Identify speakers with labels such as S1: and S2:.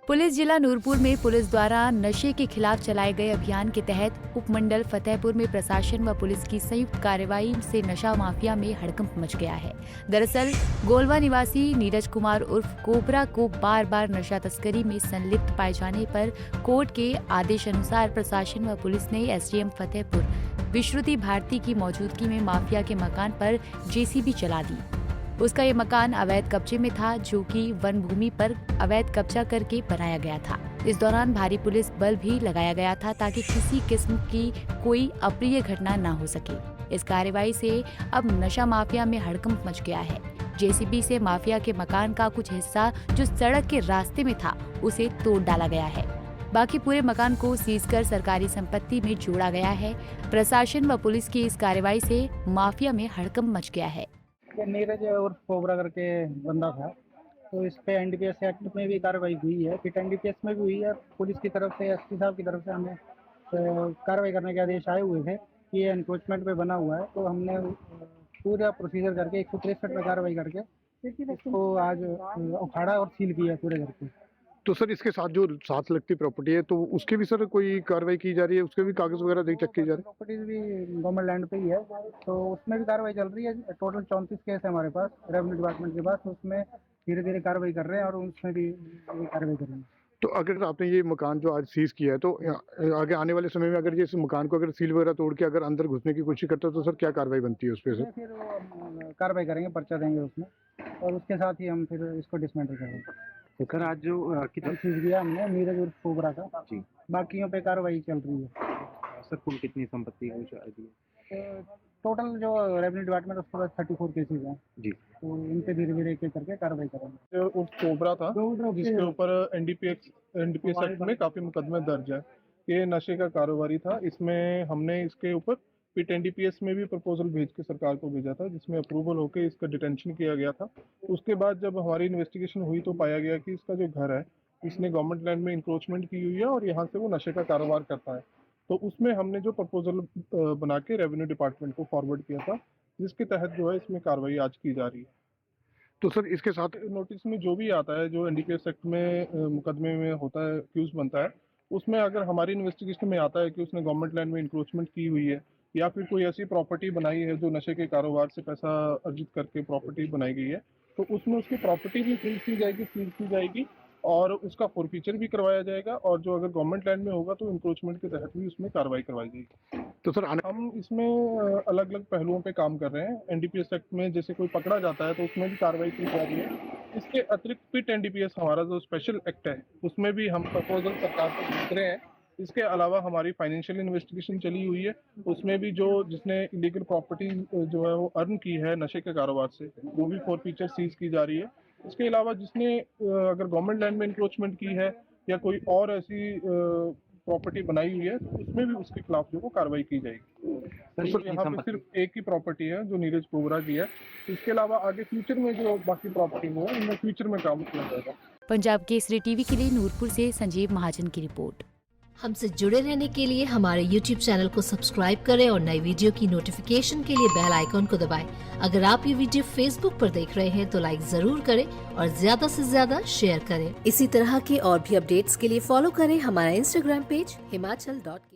S1: Police जिला नूरपुर में police द्वारा नशे के खिलाफ चलाए गए अभियान के तहत उपमंडल फतेहपुर में प्रशासन व पुलिस की संयुक्त कार्रवाई से नशा माफिया में हड़कंप मच गया है। दरअसल गोलवा निवासी नीरज कुमार उर्फ कोबरा को बार बार नशा तस्करी में संलिप्त पाए जाने पर कोर्ट के आदेश अनुसार प्रशासन व पुलिस ने एसडीएम फतेहपुर विश्रुति भारती की मौजूदगी में माफिया के मकान पर जेसीबी चला दी। उसका ये मकान अवैध कब्जे में था, जो कि वन भूमि पर अवैध कब्जा करके बनाया गया था। इस दौरान भारी पुलिस बल भी लगाया गया था ताकि किसी किस्म की कोई अप्रिय घटना न हो सके। इस कार्रवाई से अब नशा माफिया में हड़कंप मच गया है। जेसीबी से माफिया के मकान का कुछ हिस्सा जो सड़क के रास्ते में था उसे तोड़ डाला गया है। बाकी पूरे मकान को सीज कर सरकारी संपत्ति में जोड़ा गया है। प्रशासन व पुलिस की इस कार्रवाई से माफिया में हड़कंप मच गया है।
S2: नीरज और कोबरा करके बंदा था, तो इस पे एनडीपीएस एक्ट में भी कार्रवाई हुई है, फिर एनडीपीएस में भी हुई है। पुलिस की तरफ से एसपी साहब की तरफ से हमें कार्रवाई करने के आदेश आए हुए थे कि ये एनक्रोचमेंट पे बना हुआ है, तो हमने पूरा प्रोसीजर करके 163 में कार्रवाई करके इसको आज उखाड़ा और सील किया पूरे घर को।
S3: तो सर इसके साथ जो साथ लगती प्रॉपर्टी है तो उसके भी सर कोई कार्रवाई की जा रही है, उसके भी कागज वगैरह देख चेक की जा रही है?
S2: प्रॉपर्टीज भी गवर्नमेंट लैंड पे ही है, तो उसमें भी कार्रवाई चल रही है। टोटल 34 केस है हमारे पास रेवेन्यू डिपार्टमेंट के पास, उसमें धीरे धीरे कार्रवाई कर रहे हैं और उसमें भी कार्रवाई कर रहे हैं।
S3: तो अगर आपने ये मकान जो आज सीज किया है तो आगे आने वाले समय में अगर ये इस मकान को अगर सील वगैरह तोड़ के अगर अंदर घुसने की कोशिश करते हो तो सर क्या कार्रवाई बनती है उस पर? सर
S2: फिर वो कार्रवाई करेंगे, पर्चा देंगे उसमें, और उसके साथ ही हम फिर इसको डिसमेंटल करेंगे।
S4: तो सर आज जो कितना
S2: सीज किया हमने नीरज और कोबरा का
S4: जी,
S2: बाकियों पे कार्रवाई चल रही है।
S4: सर कुल कितनी संपत्ति है?
S2: टोटल जो रेवेन्यू डिपार्टमेंट उसके पास 34 केसेज हैं
S4: जी,
S2: तो इन पे धीरे धीरे एक एक करके कार्रवाई करेंगे।
S5: जो उस कोबरा था जिसके ऊपर एनडीपीएस एक्ट में काफी मुकदमे दर्ज है, ये नशे का कारोबारी था। इसमें हमने इसके ऊपर फिर एनडीपीएस में भी प्रपोजल भेज के सरकार को भेजा था, जिसमें अप्रूवल होकर इसका डिटेंशन किया गया था। उसके बाद जब हमारी इन्वेस्टिगेशन हुई तो पाया गया कि इसका जो घर है इसने गवर्नमेंट लैंड में इंक्रोचमेंट की हुई है और यहाँ से वो नशे का कारोबार करता है। तो उसमें हमने जो प्रपोजल बना के रेवेन्यू डिपार्टमेंट को फॉरवर्ड किया था, जिसके तहत जो है इसमें कार्रवाई आज की जा रही है।
S3: तो सर इसके साथ
S5: नोटिस में जो भी आता है, जो एनडीपीएस एक्ट में मुकदमे में होता है, एक्यूज बनता है, उसमें अगर हमारी इन्वेस्टिगेशन में आता है कि उसने गवर्नमेंट लैंड में इंक्रोचमेंट की हुई है या फिर कोई ऐसी प्रॉपर्टी बनाई है जो नशे के कारोबार से पैसा अर्जित करके प्रॉपर्टी बनाई गई है, तो उसमें उसकी प्रॉपर्टी भी फ्रीज की जाएगी, सीज की जाएगी और उसका फॉरफीचर भी करवाया जाएगा। और जो अगर गवर्नमेंट लैंड में होगा तो इंक्रोचमेंट के तहत भी उसमें कार्रवाई करवाई जाएगी।
S3: तो सर
S5: हम इसमें अलग अलग पहलुओं पे काम कर रहे हैं। एनडीपीएस एक्ट में जैसे कोई पकड़ा जाता है तो उसमें भी कार्रवाई की जा रही है। इसके अतिरिक्त पिट एनडीपीएस हमारा जो स्पेशल एक्ट है उसमें भी हम प्रपोजल सरकार को भेज रहे हैं। इसके अलावा हमारी फाइनेंशियल इन्वेस्टिगेशन चली हुई है, उसमें भी जो जिसने इलीगल प्रॉपर्टी जो है वो अर्न की है नशे के कारोबार से, वो भी फॉरफीचर सीज की जा रही है। इसके अलावा जिसने अगर गवर्नमेंट लैंड में इंक्रोचमेंट की है या कोई और ऐसी प्रॉपर्टी बनाई हुई है तो उसमें भी उसके खिलाफ जो वो कार्रवाई की जाएगी। तो यहाँ पे सिर्फ एक ही प्रॉपर्टी है जो नीरज कोबरा की है। इसके अलावा आगे फ्यूचर में जो बाकी प्रॉपर्टी हो उनमें फ्यूचर में काम किया जाएगा।
S1: पंजाब केसरी टीवी के लिए नूरपुर से संजीव महाजन की रिपोर्ट।
S6: हमसे जुड़े रहने के लिए हमारे YouTube चैनल को सब्सक्राइब करें और नई वीडियो की नोटिफिकेशन के लिए बेल आइकॉन को दबाएं। अगर आप ये वीडियो Facebook पर देख रहे हैं तो लाइक जरूर करें और ज्यादा से ज्यादा शेयर करें। इसी तरह के और भी अपडेट्स के लिए फॉलो करें हमारा Instagram पेज himachal.ke।